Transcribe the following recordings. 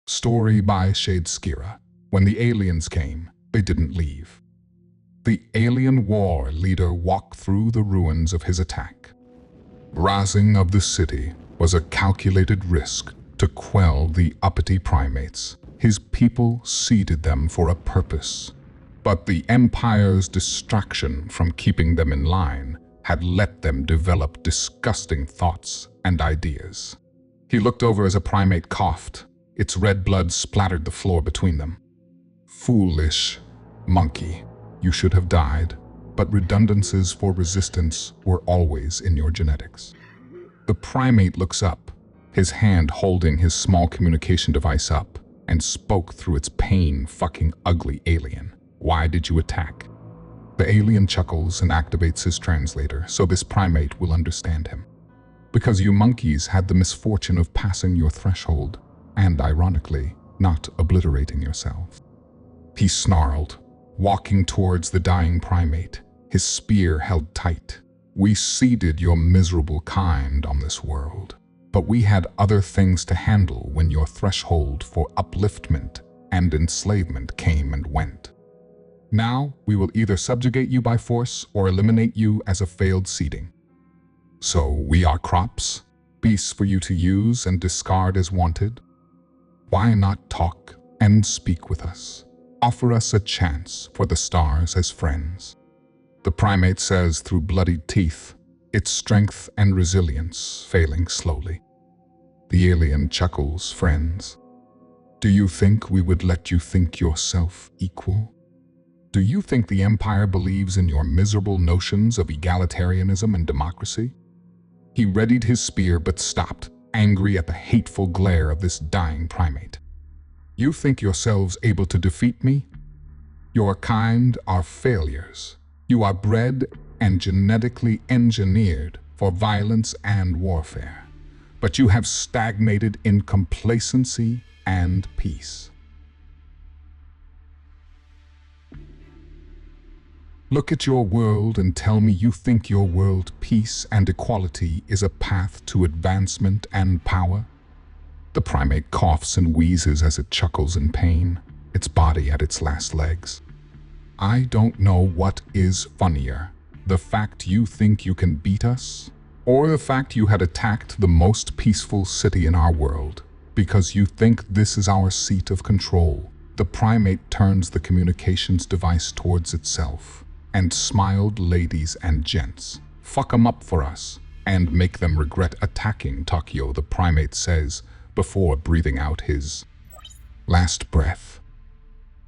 Story by Shadeskira. When the aliens came, they didn't leave. The alien war leader walked through the ruins of his attack. Razing of the city was a calculated risk to quell the uppity primates. His people seeded them for a purpose. But the Empire's distraction from keeping them in line had let them develop disgusting thoughts and ideas. He looked over as a primate coughed. Its red blood splattered the floor between them. Foolish monkey, you should have died, but redundancies for resistance were always in your genetics. The primate looks up, his hand holding his small communication device up, and spoke through its pain-fucking ugly alien. Why did you attack? The alien chuckles and activates his translator so this primate will understand him. Because you monkeys had the misfortune of passing your threshold, and ironically, not obliterating yourself. He snarled, walking towards the dying primate, his spear held tight. We seeded your miserable kind on this world, but we had other things to handle when your threshold for upliftment and enslavement came and went. Now, we will either subjugate you by force or eliminate you as a failed seeding. So we are crops, beasts for you to use and discard as wanted? Why not talk and speak with us? Offer us a chance for the stars as friends. The primate says through bloodied teeth, its strength and resilience failing slowly. The alien chuckles, friends. Do you think we would let you think yourself equal? Do you think the Empire believes in your miserable notions of egalitarianism and democracy? He readied his spear but stopped, angry at the hateful glare of this dying primate. You think yourselves able to defeat me? Your kind are failures. You are bred and genetically engineered for violence and warfare, but you have stagnated in complacency and peace. Look at your world and tell me you think your world peace and equality is a path to advancement and power? The primate coughs and wheezes as it chuckles in pain, its body at its last legs. I don't know what is funnier, the fact you think you can beat us, or the fact you had attacked the most peaceful city in our world, because you think this is our seat of control. The primate turns the communications device towards itself and smiled. Ladies and gents, fuck 'em up for us and make them regret attacking Tokyo, the primate says before breathing out his last breath.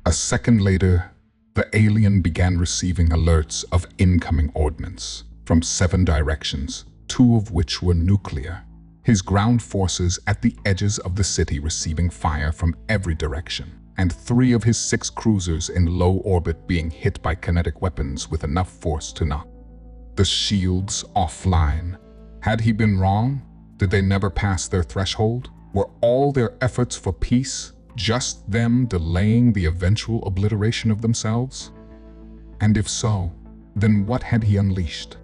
A second later, the alien began receiving alerts of incoming ordnance from 7 directions, 2 of which were nuclear. His ground forces at the edges of the city receiving fire from every direction, and 3 of his 6 cruisers in low orbit being hit by kinetic weapons with enough force to knock the shields offline. Had he been wrong? Did they never pass their threshold? Were all their efforts for peace just them delaying the eventual obliteration of themselves? And if so, then what had he unleashed?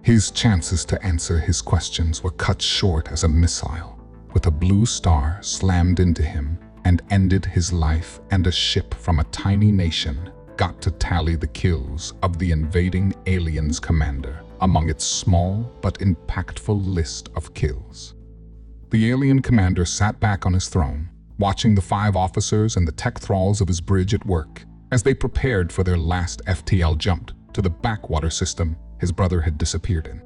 His chances to answer his questions were cut short as a missile, with a blue star slammed into him and ended his life, and a ship from a tiny nation got to tally the kills of the invading aliens' commander among its small but impactful list of kills. The alien commander sat back on his throne, watching the 5 officers and the tech thralls of his bridge at work as they prepared for their last FTL jump to the backwater system his brother had disappeared in.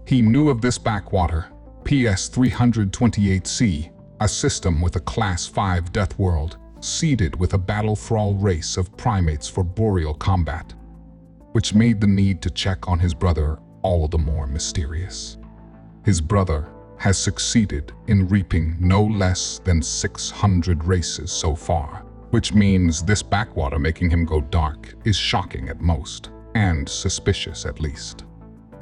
He knew of this backwater, PS-328C, a system with a Class 5 death world, seeded with a battle thrall race of primates for boreal combat, which made the need to check on his brother all the more mysterious. His brother has succeeded in reaping no less than 600 races so far, which means this backwater making him go dark is shocking at most, and suspicious at least.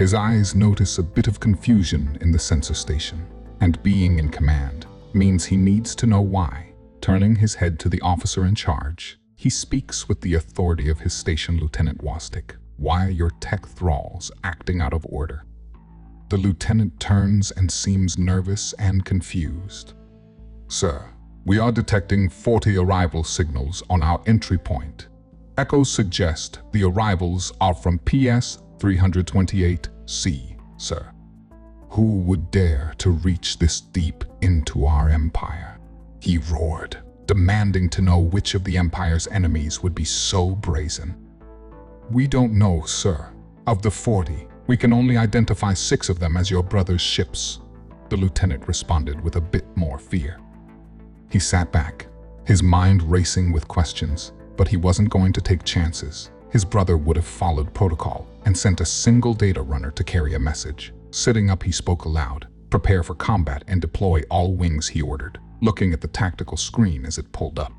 His eyes notice a bit of confusion in the sensor station, and being in command means he needs to know why. Turning his head to the officer in charge, he speaks with the authority of his station, Lieutenant Wastik. Why are your tech thralls acting out of order? The lieutenant turns and seems nervous and confused. Sir, We are detecting 40 arrival signals on our entry point. Echoes suggest the arrivals are from PS 328C, sir. Who would dare to reach this deep into our empire? He roared, demanding to know which of the Empire's enemies would be so brazen. We don't know, sir. Of the 40, we can only identify 6 of them as your brother's ships, the lieutenant responded with a bit more fear. He sat back, his mind racing with questions, but he wasn't going to take chances. His brother would have followed protocol and sent a single data runner to carry a message. Sitting up, he spoke aloud. Prepare for combat and deploy all wings, he ordered, looking at the tactical screen as it pulled up.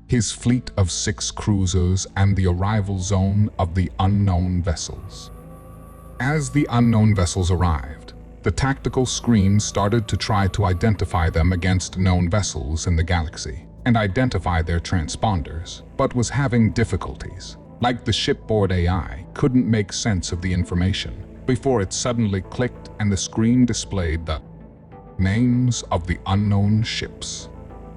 His fleet of 6 cruisers and the arrival zone of the unknown vessels. As the unknown vessels arrived, the tactical screen started to try to identify them against known vessels in the galaxy and identify their transponders, but was having difficulties. Like the shipboard AI couldn't make sense of the information before it suddenly clicked and the screen displayed the names of the unknown ships.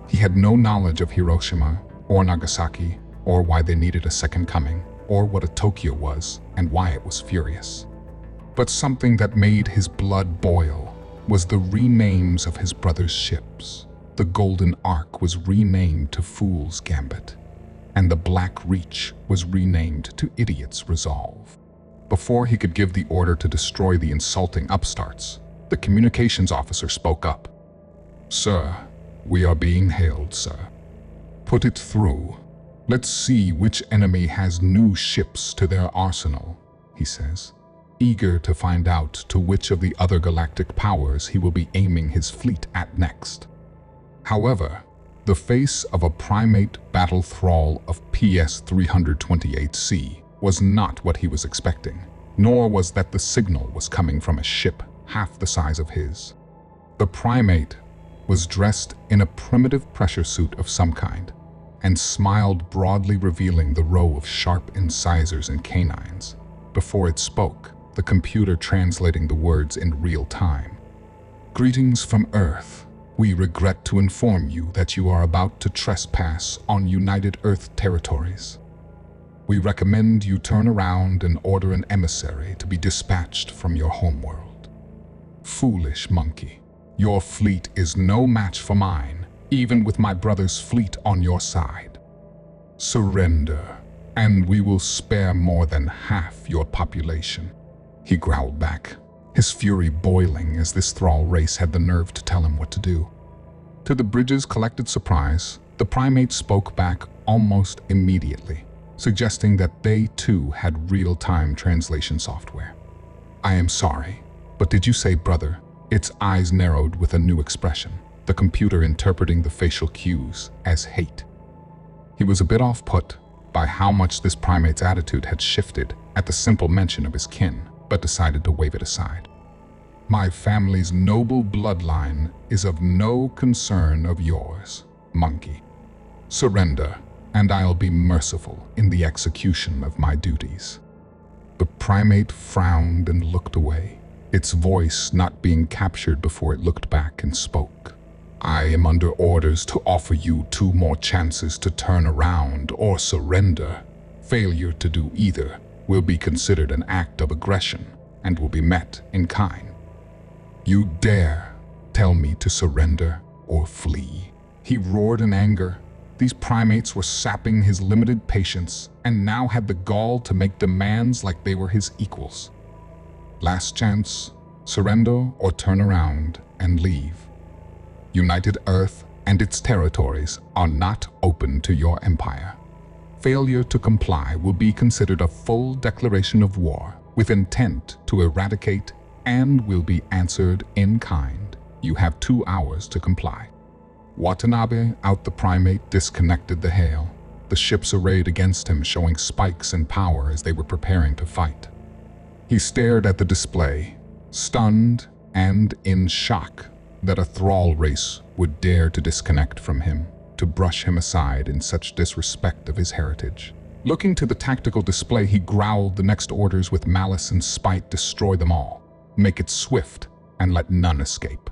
He had no knowledge of Hiroshima or Nagasaki, or why they needed a second coming, or what a Tokyo was and why it was furious. But something that made his blood boil was the renames of his brother's ships. The Golden Ark was renamed to Fool's Gambit, and the Black Reach was renamed to Idiot's Resolve. Before he could give the order to destroy the insulting upstarts, the communications officer spoke up. Sir, we are being hailed, sir. Put it through. Let's see which enemy has new ships to their arsenal, he says, eager to find out to which of the other galactic powers he will be aiming his fleet at next. However, the face of a primate battle thrall of PS 328C was not what he was expecting, nor was that the signal was coming from a ship half the size of his. The primate was dressed in a primitive pressure suit of some kind, and smiled broadly, revealing the row of sharp incisors and canines. Before it spoke, the computer translating the words in real time. Greetings from Earth. We regret to inform you that you are about to trespass on United Earth territories. We recommend you turn around and order an emissary to be dispatched from your homeworld. Foolish monkey, your fleet is no match for mine, even with my brother's fleet on your side. Surrender, and we will spare more than half your population. He growled back, his fury boiling as this thrall race had the nerve to tell him what to do. To the bridge's collected surprise, the primate spoke back almost immediately, suggesting that they too had real-time translation software. I am sorry, but did you say brother? Its eyes narrowed with a new expression, the computer interpreting the facial cues as hate. He was a bit off-put by how much this primate's attitude had shifted at the simple mention of his kin, but decided to wave it aside. My family's noble bloodline is of no concern of yours, monkey. Surrender, and I'll be merciful in the execution of my duties. The primate frowned and looked away, its voice not being captured before it looked back and spoke. I am under orders to offer you 2 more chances to turn around or surrender. Failure to do either will be considered an act of aggression and will be met in kind. You dare tell me to surrender or flee? He roared in anger. These primates were sapping his limited patience and now had the gall to make demands like they were his equals. Last chance, surrender or turn around and leave. United Earth and its territories are not open to your empire. Failure to comply will be considered a full declaration of war with intent to eradicate and will be answered in kind. You have 2 hours to comply. Watanabe, out the primate, disconnected the hail, the ships arrayed against him showing spikes in power as they were preparing to fight. He stared at the display, stunned and in shock that a thrall race would dare to disconnect from him, to brush him aside in such disrespect of his heritage. Looking to the tactical display, he growled the next orders with malice and spite: destroy them all, make it swift, and let none escape.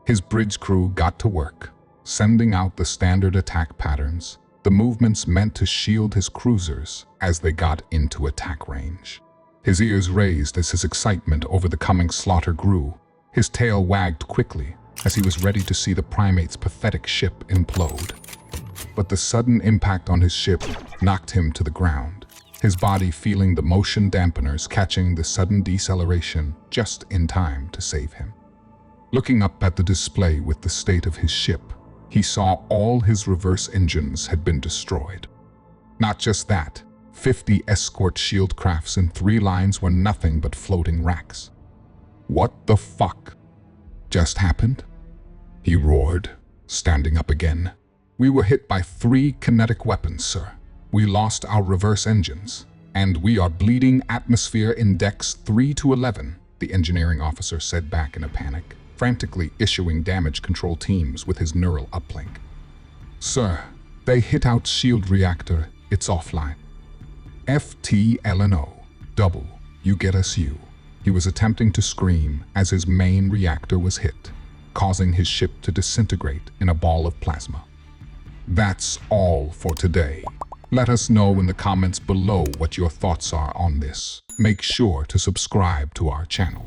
His bridge crew got to work, sending out the standard attack patterns, the movements meant to shield his cruisers as they got into attack range. His ears raised as his excitement over the coming slaughter grew. His tail wagged quickly as he was ready to see the primate's pathetic ship implode. But the sudden impact on his ship knocked him to the ground, his body feeling the motion dampeners catching the sudden deceleration just in time to save him. Looking up at the display with the state of his ship, he saw all his reverse engines had been destroyed. Not just that, 50 escort shield crafts in 3 lines were nothing but floating racks. What the fuck just happened? He roared, standing up again. We were hit by 3 kinetic weapons, sir. We lost our reverse engines, and we are bleeding atmosphere index 3 to 11, the engineering officer said back in a panic, frantically issuing damage control teams with his neural uplink. Sir, they hit out shield reactor. It's offline. FTLNO. Double. You get us you. He was attempting to scream as his main reactor was hit, causing his ship to disintegrate in a ball of plasma. That's all for today. Let us know in the comments below what your thoughts are on this. Make sure to subscribe to our channel.